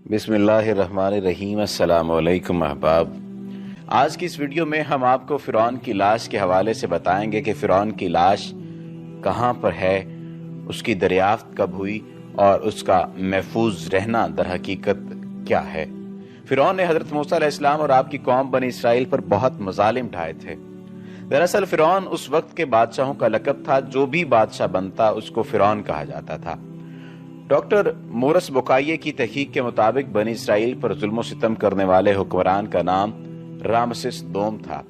بسم اللہ الرحمن الرحیم۔ السلام علیکم احباب۔ آج کی اس ویڈیو میں ہم آپ کو فرعون کی لاش کے حوالے سے بتائیں گے کہ فرعون کی لاش کہاں پر ہے، اس کی دریافت کب ہوئی اور اس کا محفوظ رہنا در حقیقت کیا ہے۔ فرعون نے حضرت موسیٰ علیہ السلام اور آپ کی قوم بنی اسرائیل پر بہت مظالم ڈھائے تھے۔ دراصل فرعون اس وقت کے بادشاہوں کا لقب تھا، جو بھی بادشاہ بنتا اس کو فرعون کہا جاتا تھا۔ ڈاکٹر مورس بکائیے کی تحقیق کے مطابق بنی اسرائیل پر ظلم و ستم کرنے والے حکمران کا نام رامسس دوم تھا۔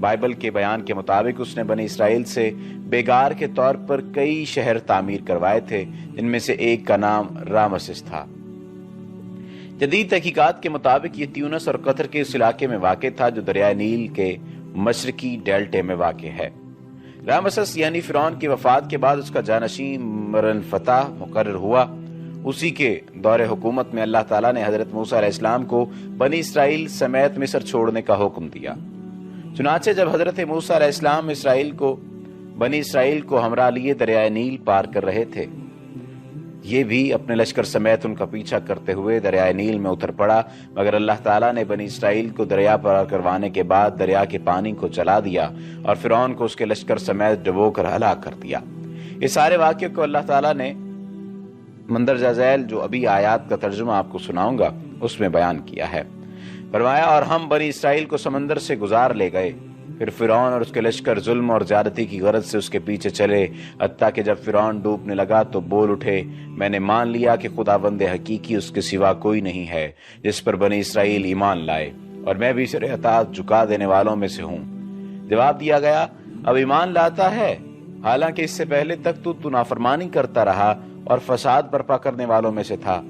بائبل کے بیان کے مطابق اس نے بنی اسرائیل سے بیگار کے طور پر کئی شہر تعمیر کروائے تھے، جن میں سے ایک کا نام رامسس تھا۔ جدید تحقیقات کے مطابق یہ تیونس اور قطر کے اس علاقے میں واقع تھا جو دریائے نیل کے مشرقی ڈیلٹے میں واقع ہے۔ رامسس یعنی فرعون کی وفات کے بعد اس کا جانشین مرنفتح مقرر ہوا۔ اسی کے دور حکومت میں اللہ تعالیٰ نے حضرت موسیٰ علیہ السلام کو بنی اسرائیل سمیت مصر چھوڑنے کا حکم دیا۔ چنانچہ جب حضرت موسیٰ علیہ السلام بنی اسرائیل کو ہمراہ لیے دریائے نیل پار کر رہے تھے، یہ بھی اپنے لشکر سمیت ان کا پیچھا کرتے ہوئے دریائے نیل میں اتر پڑا، مگر اللہ تعالیٰ نے بنی اسرائیل کو دریا پار کروانے کے بعد دریا کے پانی کو چلا دیا اور فرعون کو اس کے لشکر سمیت ڈبو کر ہلاک کر دیا۔ اس سارے واقعے کو اللہ تعالیٰ نے مندرجہ ذیل جو ابھی آیات کا ترجمہ آپ کو سناؤں گا اس میں بیان کیا ہے۔ فرمایا، اور ہم بنی اسرائیل کو سمندر سے گزار لے گئے، پھر فرعون اور اس کے لشکر ظلم اور زیادتی کی غرض سے اس کے پیچھے چلے، حتیٰ کہ جب فرعون ڈوبنے لگا تو بول اٹھے، میں نے مان لیا کہ خداوند حقیقی اس کے سوا کوئی نہیں ہے جس پر بنی اسرائیل ایمان لائے، اور میں بھی سر اطاعت جھکا دینے والوں میں سے ہوں۔ جواب دیا گیا، اب ایمان لاتا ہے، حالانکہ اس سے پہلے تک تو نافرمانی کرتا رہا اور فساد برپا کرنے والوں میں سے تھا۔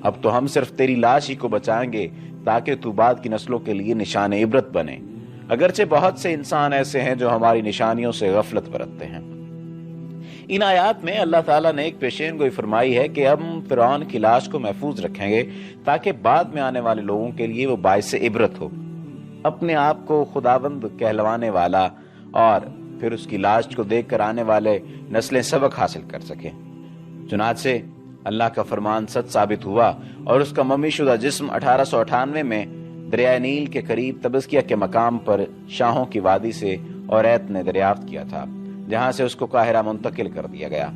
اب تو ہم صرف تیری لاش ہی کو بچائیں گے تاکہ تو بعد کی نسلوں کے لیے نشان عبرت بنے، اگرچہ بہت سے انسان ایسے ہیں جو ہماری نشانیوں سے غفلت برتتے ہیں۔ ان آیات میں اللہ تعالیٰ نے ایک پیشین گوئی فرمائی ہے کہ ہم فرعون کی لاش کو محفوظ رکھیں گے تاکہ بعد میں آنے والے لوگوں کے لیے وہ باعث عبرت ہو، اپنے آپ کو خداوند کہلوانے والا، اور پھر اس کی لاش کو دیکھ کر آنے والے نسلیں سبق حاصل کر سکیں۔ چنانچہ اللہ کا فرمان سچ ثابت ہوا اور اس کا ممی شدہ جسم 1898 میں دریائے نیل کے قریب تبزکیہ کے مقام پر شاہوں کی وادی سے اوریت نے دریافت کیا تھا، جہاں سے اس کو قاہرہ منتقل کر دیا گیا۔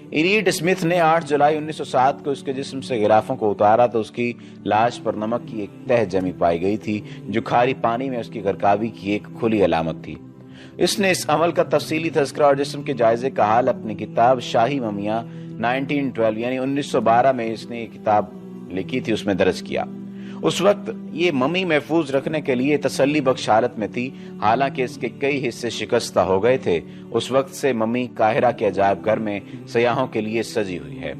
ایریڈ اسمتھ نے 8 جولائی 1907 کو اس کے جسم سے غلافوں کو اتارا تو اس کی لاش پر نمک کی ایک تہ جمی پائی گئی تھی، جو کھاری پانی میں اس کی غرقابی کی ایک کھلی علامت تھی۔ اس نے اس عمل کا تفصیلی تذکرہ اور جسم کے جائزے کا حال اپنی کتاب شاہی ممیاں 1912 یعنی 1912 میں اس نے یہ کتاب لکھی تھی، اس میں درج کیا۔ اس وقت یہ ممی محفوظ رکھنے کے لیے تسلی بخش حالت میں تھی، حالانکہ اس کے کئی حصے شکستہ ہو گئے تھے۔ اس وقت سے ممی قاہرہ کے عجائب گھر میں سیاحوں کے لیے سجی ہوئی ہے۔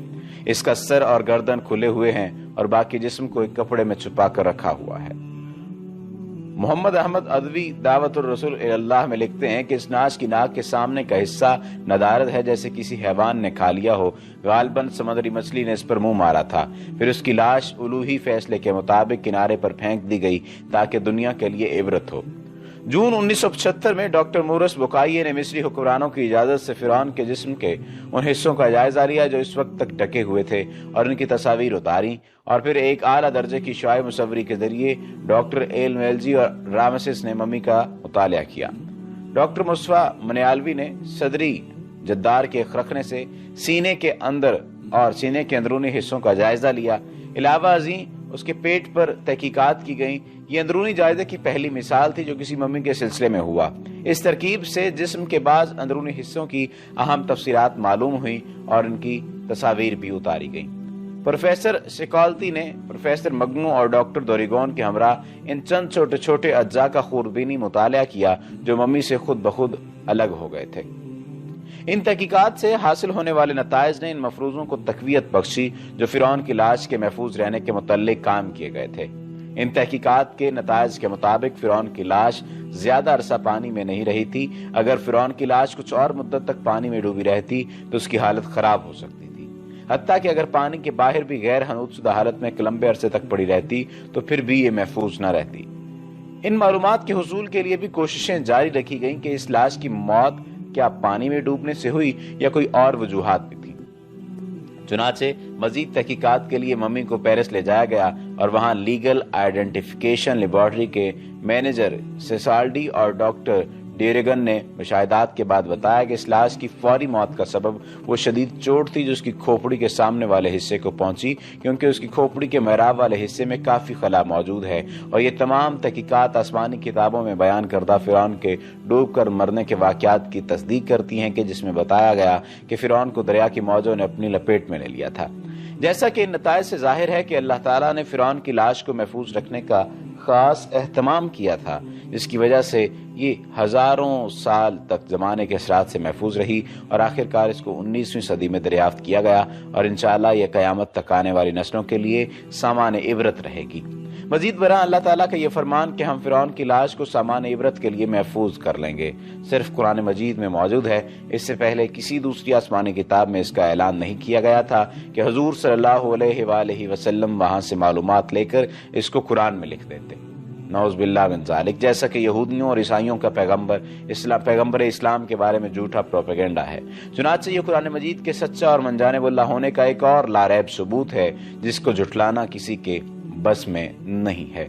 اس کا سر اور گردن کھلے ہوئے ہیں اور باقی جسم کو ایک کپڑے میں چھپا کر رکھا ہوا ہے۔ محمد احمد ادوی دعوت الرسول اللہ میں لکھتے ہیں کہ اس لاش کی ناک کے سامنے کا حصہ ندارد ہے، جیسے کسی حیوان نے کھا لیا ہو، غالباً سمندری مچھلی نے اس پر منہ مارا تھا۔ پھر اس کی لاش الوہی فیصلے کے مطابق کنارے پر پھینک دی گئی تاکہ دنیا کے لیے عبرت ہو۔ جون 1975 میں ڈاکٹر مورس بکائیے نے مصری حکمرانوں کی اجازت سے فرعون کے جسم کے ان حصوں کا جائزہ لیا جو اس وقت تک ڈھکے ہوئے تھے اور ان کی تصاویر اتاری، اور پھر ایک اعلیٰ درجے کی شعاع مصوری کے ذریعے ڈاکٹر ایل میلجی اور رامسس نے ممی کا مطالعہ کیا۔ ڈاکٹر مصطفیٰ منیالوی نے صدری جدار کے خرقنے سے سینے کے اندر اور سینے کے اندرونی حصوں کا جائزہ لیا۔ علاوہ ازیں اس کے پیٹ پر تحقیقات کی گئیں۔ یہ اندرونی جائزے کی پہلی مثال تھی جو کسی ممی کے سلسلے میں ہوا۔ اس ترکیب سے جسم کے بعض اندرونی حصوں کی اہم تفصیلات معلوم ہوئیں اور ان کی تصاویر بھی اتاری گئیں۔ پروفیسر سیکالتی نے پروفیسر مگنو اور ڈاکٹر دوریگون کے ہمراہ ان چند چھوٹے چھوٹے اجزاء کا خوردبینی مطالعہ کیا جو ممی سے خود بخود الگ ہو گئے تھے۔ ان تحقیقات سے حاصل ہونے والے نتائج نے ان مفروضوں کو تقویت بخشی جو فرعون کی لاش کے محفوظ رہنے کے متعلق کام کیے گئے تھے۔ ان تحقیقات کے نتائج کے مطابق فرعون کی لاش زیادہ عرصہ پانی میں نہیں رہی تھی۔ اگر فرعون کی لاش کچھ اور مدت تک پانی میں ڈوبی رہتی تو اس کی حالت خراب ہو سکتی تھی، حتیٰ کہ اگر پانی کے باہر بھی غیر حنوط شدہ حالت میں ایک لمبے عرصے تک پڑی رہتی تو پھر بھی یہ محفوظ نہ رہتی۔ ان معلومات کے حصول کے لیے بھی کوششیں جاری رکھی گئیں کہ اس لاش کی موت کیا پانی میں ڈوبنے سے ہوئی یا کوئی اور وجوہات بھی تھی۔ चुनाचे मजीद तहकीकात के लिए मम्मी को पेरिस ले जाया गया और वहां लीगल आइडेंटिफिकेशन लेबॉर्ट्री के मैनेजर सेसाल्डी और डॉक्टर डेरेगन ने मुशाहिदात के बाद बताया कि इस लाश की फौरी मौत का सबब वो शदीद चोट थी जो उसकी खोपड़ी के सामने वाले हिस्से को पहुंची, क्योंकि उसकी खोपड़ी के महराब वाले हिस्से में काफी खला मौजूद है। और ये तमाम तहकीकात आसमानी किताबों में बयान करदा फिरौन के डूब कर मरने के वाकयात की तस्दीक करती हैं कि जिसमें बताया गया कि फिरौन को दरिया की मौजों ने अपनी लपेट में ले लिया था। जैसा कि इन नताइज से जाहिर है कि अल्लाह ताला ने फिरौन की लाश को महफूज रखने का खास एहतमाम किया था, जिसकी वजह से ये हजारों साल तक जमाने के असरात से महफूज रही और आखिरकार इसको 19वीं सदी में दरियाफ्त किया गया और इंशाअल्लाह ये क़यामत तक आने वाली नस्लों के लिए सामान इबरत रहेगी। मजीद बरा अल्लाह ताला का ये फरमान कि हम फिरौन की लाश को सामान इबरत के लिए महफूज कर लेंगे सिर्फ कुरान मजीद में मौजूद है। इससे पहले किसी दूसरी आसमानी किताब में इसका ऐलान नहीं किया गया था कि हुजूर सल्लल्लाहु अलैहि वसल्लम वहां से मालूमात लेकर इसको कुरान में लिख देते। नौज़ बिल्लाह मिन ज़ालिक, जैसा कि यहूदियों और ईसाइयों का पैगंबर इस्लाम के बारे में झूठा प्रोपेगेंडा है। चुनांचे ये कुरान मजीद के सच्चा और मनजानिबुल्लाह होने का एक और लारैब सबूत है जिसको झुठलाना किसी के बस में नहीं है।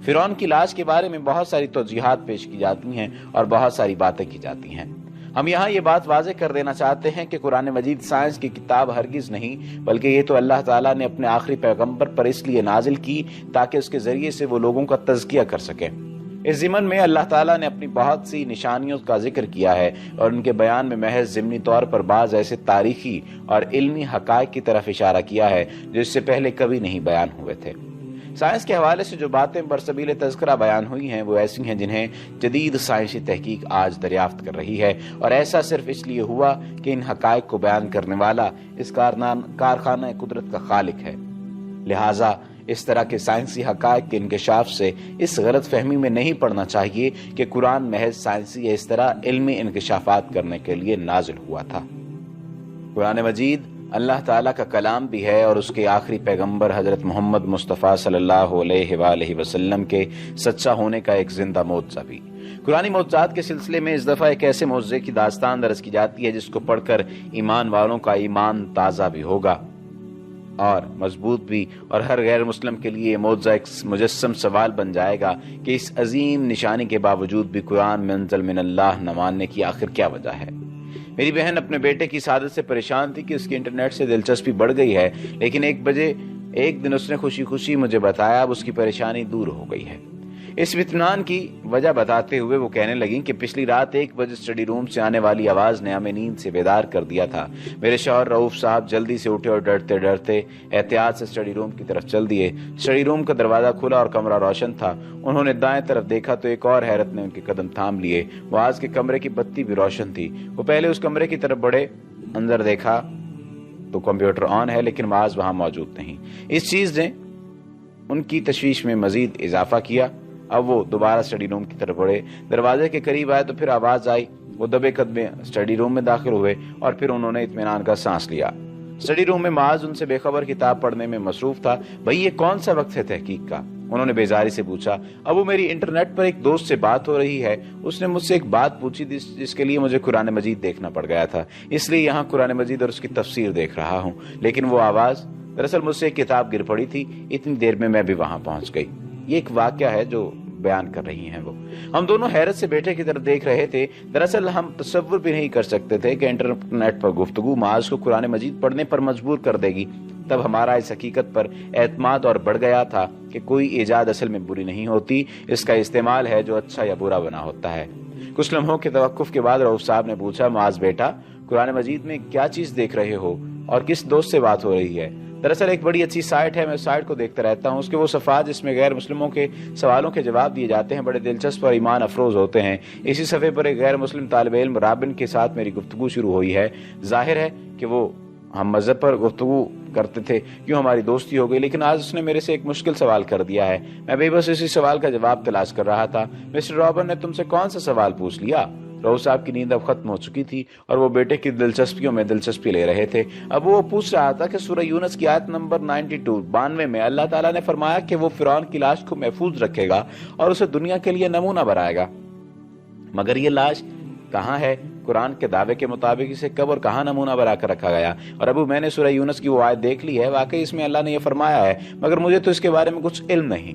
फिरौन की लाश के बारे में बहुत सारी तौजीहात पेश की जाती हैं और बहुत सारी बातें की जाती हैं। हम यहाँ ये बात वाज़ेह कर देना चाहते हैं कि कुरान मजीद साइंस की किताब हरगिज़ नहीं, बल्कि ये तो अल्लाह ताला ने अपने आखिरी पैगंबर पर इसलिए नाजिल की ताकि उसके जरिए से वो लोगों का तज़किया कर सके। इस ज़िमन में अल्लाह ताला ने अपनी बहुत सी निशानियों का जिक्र किया है और उनके बयान में महज ज़िमनी तौर पर बाज़ ऐसे तारीखी और इल्मी हक़ाइक़ की तरफ इशारा किया है जो इससे पहले कभी नहीं बयान हुए थे। साइंस के हवाले से जो बातें बरसबील तज़किरा बयान हुई हैं वो ऐसी हैं जिन्हें जदीद साइंसी तहकीक आज दरियाफ्त कर रही है, और ऐसा सिर्फ इसलिए हुआ कि इन हक़ाइक़ को बयान करने वाला इस कारखाना कुदरत का खालिक है। लिहाजा इस तरह के साइंसी हक़ाइक़ के इंकशाफ से इस गलत फहमी में नहीं पड़ना चाहिए कि कुरान महज साइंसी या इस तरह इल्मी इंकशाफात करने के लिए नाजिल हुआ था। कुरान मजीद अल्लाह ताला का कलाम भी है और उसके आखिरी पैगंबर हजरत मोहम्मद मुस्तफ़ा सल्लल्लाहु अलैहि वसल्लम के सच्चा होने का एक जिंदा मौजज़ा भी। कुरानी मौजज़ात के सिलसिले में इस दफ़ा एक ऐसे मौजज़े की दास्तान दर्ज की जाती है जिसको पढ़कर ईमान वालों का ईमान ताज़ा भी होगा और मजबूत भी, और हर गैर मुस्लिम के लिए मौजज़ा एक मुजस्सम सवाल बन जाएगा कि इस अजीम निशानी के बावजूद भी कुरान मुनज़्ज़ल मिनल्लाह न मानने की आखिर क्या वजह है। मेरी बहन अपने बेटे की सादत से परेशान थी कि उसकी इंटरनेट से दिलचस्पी बढ़ गई है, लेकिन एक दिन उसने खुशी खुशी मुझे बताया अब उसकी परेशानी दूर हो गई है। इस इत्मीनान की वजह बताते हुए वो कहने लगी कि पिछली रात 1 बजे स्टडी रूम से आने वाली आवाज ने हमें नींद से बेदार कर दिया था। मेरे शौहर रऊफ साहब जल्दी से उठे और डरते डरते एहतियात से स्टडी रूम की तरफ चल दिए। स्टडी रूम का दरवाजा खुला और कमरा रोशन था। उन्होंने दाएं तरफ देखा तो एक और हैरत ने उनके कदम थाम लिए। मुआज के कमरे की बत्ती भी रोशन थी। वो पहले उस कमरे की तरफ बढ़े, अंदर देखा तो कंप्यूटर ऑन है लेकिन मुआज वहां मौजूद नहीं। इस चीज ने उनकी तशवीश में मजीद इजाफा किया। अब वो दोबारा स्टडी रूम की तरफ बढ़े, दरवाजे के करीब आए तो फिर आवाज आई। वो दबे कदमे स्टडी रूम में दाखिल हुए और फिर उन्होंने इत्मीनान का सांस लिया। स्टडी रूम में माज उनसे बेखबर किताब पढ़ने में मसरूफ था। भाई ये कौन सा वक्त है तहकीक का? उन्होंने बेजारी से पूछा। अब वो मेरी इंटरनेट पर एक दोस्त से बात हो रही है, उसने मुझसे एक बात पूछी थी जिसके लिए मुझे कुरान मजीद देखना पड़ गया था, इसलिए यहाँ कुरान मजीद और उसकी तफसीर देख रहा हूँ। लेकिन वो आवाज दरअसल मुझसे एक किताब गिर पड़ी थी, इतनी देर में मैं भी वहां पहुंच गई। ये एक वाकया है जो बयान कर रही हैं वो। हम दोनों हैरत से बेटे की तरफ देख रहे थे। दरअसल हम तसव्वुर भी नहीं कर सकते थे कि इंटरनेट पर गुफ्तगू माज को कुरान मजीद पढ़ने पर मजबूर कर देगी। तब हमारा इस हकीकत पर एतमाद और बढ़ गया था कि कोई ईजाद असल में बुरी नहीं होती, इसका इस्तेमाल है जो अच्छा या बुरा बना होता है। कुछ लम्हों के तवक्कुफ के बाद रऊफ साहब ने पूछा, माज बेटा कुरान मजीद में क्या चीज देख रहे हो और किस दोस्त से बात हो रही है? दरअसल एक बड़ी अच्छी साइट है, मैं साइट को देखता रहता हूँ। उसके वो सफ़ात जिसमें गैर मुस्लिमों के सवालों के जवाब दिए जाते हैं बड़े दिलचस्प और ईमान अफरोज होते हैं। इसी सफ़े पर एक गैर मुस्लिम तालिब इल्म राबिन के साथ मेरी गुफ्तगू शुरू हुई है। जाहिर है कि वो हम मजहब पर गुफ्तगू करते थे, क्यों हमारी दोस्ती हो गई। लेकिन आज उसने मेरे से एक मुश्किल सवाल कर दिया है। मैं बेबस इसी सवाल का जवाब तलाश कर रहा था। मिस्टर रॉबर्ट ने तुमसे कौन सा सवाल पूछ लिया? रऊफ साहब की नींद अब खत्म हो चुकी थी और वो बेटे की दिलचस्पियों में दिलचस्पी ले रहे थे। अब वो पूछ रहा था कि सूरह यूनुस की आयत नंबर 92 में अल्लाह ताला ने फरमाया कि वो फिरौन की लाश को महफूज रखेगा और उसे दुनिया के लिए नमूना बनाएगा, मगर ये लाश कहाँ है कुरान के दावे के मुताबिक इसे कब और कहाँ नमूना बना कर रखा गया। और अबू मैंने सूरह यूनुस की वो आयत देख ली है, वाकई इसमें अल्लाह ने ये फरमाया है, मगर मुझे तो इसके बारे में कुछ इल्म नहीं।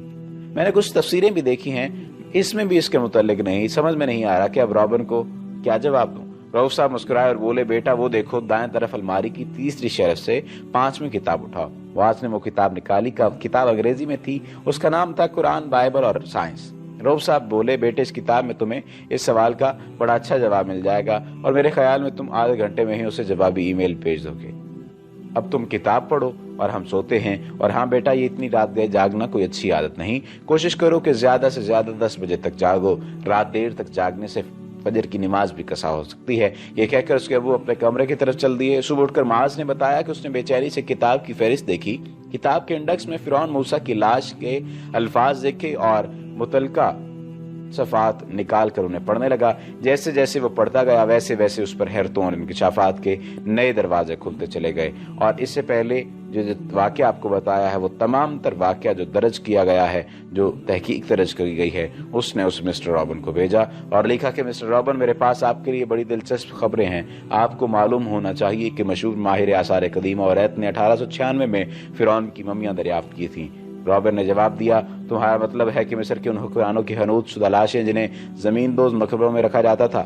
मैंने कुछ तफसीरें भी देखी हैं, इसमें भी इसके मुतालिक नहीं, समझ में नहीं आ रहा कि अब रॉबिन को क्या जवाब दूं। रऊफ साहब मुस्कुराए और बोले, बेटा वो देखो दाएं तरफ अलमारी की तीसरी शेल्फ से 5वीं किताब उठाओ। वाज ने वो किताब निकाली, किताब अंग्रेजी में थी, उसका नाम था कुरान, बाइबल और साइंस। रऊफ साहब बोले, बेटे इस किताब में तुम्हें इस सवाल का बड़ा अच्छा जवाब मिल जाएगा और मेरे ख्याल में तुम आधे घंटे में ही उसे जवाबी ईमेल भेज दोगे। अब तुम किताब पढ़ो और हम सोते हैं। और हाँ बेटा, ये इतनी रात देर जागना कोई अच्छी आदत नहीं। कोशिश करो कि ज्यादा से ज्यादा 10 बजे तक जागो। रात देर तक जागने से फजर की नमाज भी कसा हो सकती है। ये कहकर उसके अबू अपने कमरे की तरफ चल दिए। सुबह उठकर माज ने बताया कि उसने बेचैनी से किताब की फहरिस्त देखी। किताब के इंडेक्स में फिरौन मूसा की लाश के अल्फाज देखे और मुतलका सफात निकाल कर उन्हें पढ़ने लगा। जैसे जैसे वो पढ़ता गया वैसे वैसे उस पर हैरतों और इंकिशाफात के नए दरवाजे खुलते चले गए। और इससे पहले जो वाक़या आपको बताया है, वो तमाम तर वाक़या जो दर्ज किया गया है, जो तहकीक दर्ज की गई है, उसने उस मिस्टर रॉबिन को भेजा और लिखा कि मिस्टर रॉबिन, मेरे पास आपके लिए बड़ी दिलचस्प खबरें हैं। आपको मालूम होना चाहिए कि मशहूर माहिर आसार कदीमा और रैत ने 1896 में फिरौन की मम्मियाँ दरियाफ्त की थी। रॉबिन ने जवाब दिया, तुम्हारा मतलब है कि मिस्र के उन हुक्मरानों की हनूद शुदा लाशें जिन्हें जमीन दोज मकबरों में रखा जाता था?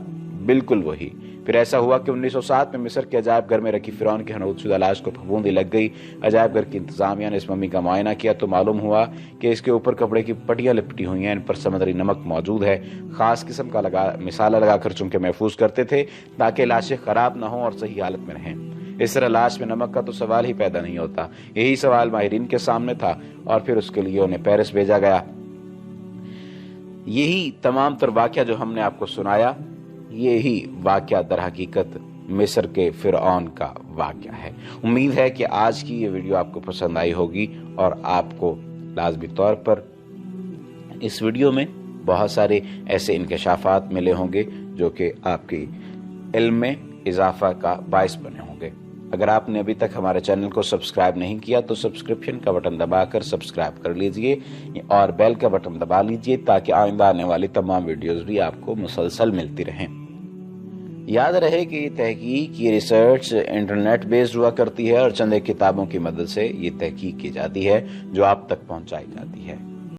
बिल्कुल वही। फिर ऐसा हुआ कि 1907 में मिस्र के अजायब घर में रखी फिरौन की हनूद शुदा लाश को फफूंदी लग गई। अजायब घर की इंतजामिया ने इस मम्मी का मुआयना किया तो मालूम हुआ कि इसके ऊपर कपड़े की पट्टियां लिपटी हुई हैं, इन पर समुद्री नमक मौजूद है। खास किस्म का मिसाला लगाकर चुनके महफूज करते थे ताकि लाशें खराब न हों और सही हालत में रहें। इस तरह लाश में नमक का तो सवाल ही पैदा नहीं होता। यही सवाल माहिरीन के सामने था और फिर उसके लिए उन्हें पेरिस भेजा गया। यही तमाम तर वाक़या जो हमने आपको सुनाया, यही वाक़या दर हकीकत मिस्र के फिरौन का वाक़या है। उम्मीद है कि आज की ये वीडियो आपको पसंद आई होगी और आपको लाज़मी तौर पर इस वीडियो में बहुत सारे ऐसे इंकशाफात मिले होंगे जो कि आपकी इल्म में इजाफा का बाइस बने होंगे। अगर आपने अभी तक हमारे चैनल को सब्सक्राइब नहीं किया तो सब्सक्रिप्शन का बटन दबाकर सब्सक्राइब कर लीजिए और बेल का बटन दबा लीजिए ताकि आइंदा आने वाली तमाम वीडियोस भी आपको मुसलसल मिलती रहें। याद रहे कि तहकीक, ये रिसर्च इंटरनेट बेस्ड हुआ करती है और चंद किताबों की मदद से ये तहकीक की जाती है जो आप तक पहुंचाई जाती है।